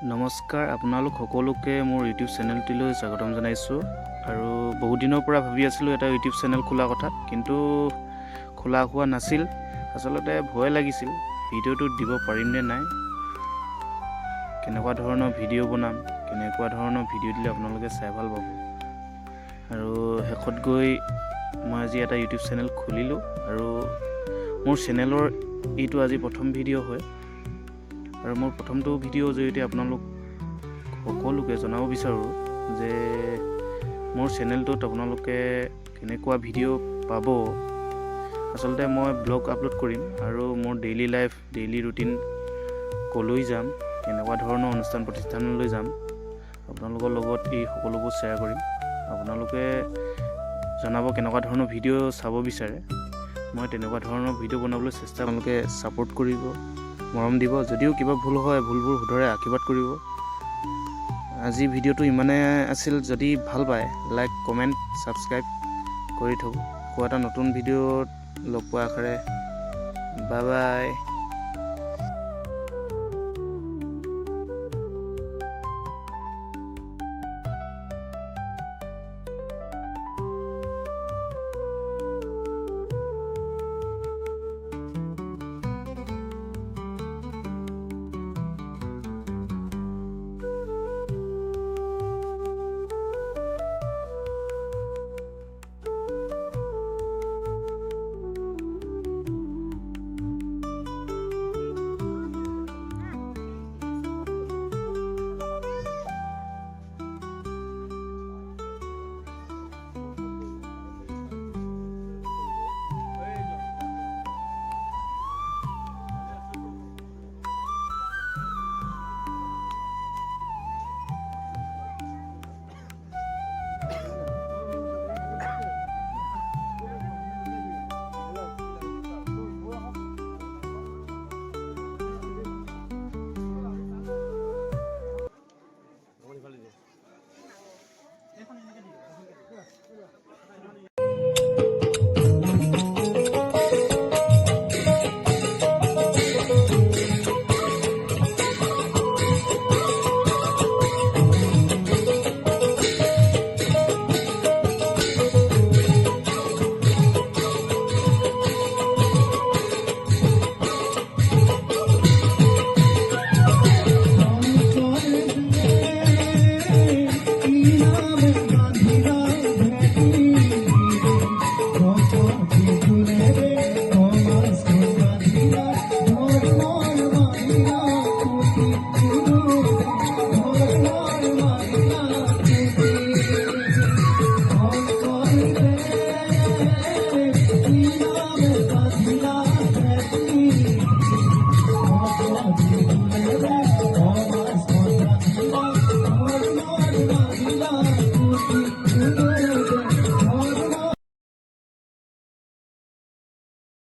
নমস্কাৰ, আপোনালোক সকলোকে মোৰ ইউটিউব চেনেলটিলৈ স্বাগতম জনাইছোঁ। আৰু বহুত দিনৰ পৰা ভাবি আছিলোঁ এটা ইউটিউব চেনেল খোলাৰ কথা, কিন্তু খোলা হোৱা নাছিল। আচলতে ভয় লাগিছিল ভিডিঅ'টো দিব পাৰিম নে নাই, কেনেকুৱা ধৰণৰ ভিডিঅ' বনাম, কেনেকুৱা ধৰণৰ ভিডিঅ' দিলে আপোনালোকে চাই ভাল পাব। আৰু শেষত গৈ মই আজি এটা ইউটিউব চেনেল খুলিলোঁ আৰু মোৰ চেনেলৰ এইটো আজি প্ৰথম ভিডিঅ' হয়। আৰু মোৰ প্ৰথমটো ভিডিঅ'ৰ জৰিয়তে আপোনালোক সকলোকে জনাব বিচাৰোঁ যে মোৰ চেনেলটোত আপোনালোকে কেনেকুৱা ভিডিঅ' পাব। আচলতে মই ব্লগ আপলোড কৰিম আৰু মোৰ ডেইলি লাইফ, ডেইলি ৰুটিন, ক'লৈ যাম, কেনেকুৱা ধৰণৰ অনুষ্ঠান প্ৰতিষ্ঠানলৈ যাম, আপোনালোকৰ লগত এই সকলোবোৰ শ্বেয়াৰ কৰিম। আপোনালোকে জনাব কেনেকুৱা ধৰণৰ ভিডিঅ' চাব বিচাৰে। মই তেনেকুৱা ধৰণৰ ভিডিঅ' বনাবলৈ চেষ্টা, আপোনালোকে ছাপোৰ্ট কৰিব, মৰম দিব। যদিও কিবা ভুল হয়, ভুলবোৰ শুধৰাই আশীৰ্বাদ কৰিব। আজি ভিডিঅ'টো ইমানে আছিল। যদি ভাল পায় লাইক, কমেণ্ট, ছাবস্ক্ৰাইব কৰি থ'ব। আকৌ এটা নতুন ভিডিঅ'ত লগ পোৱা আশাৰে বাই বাই।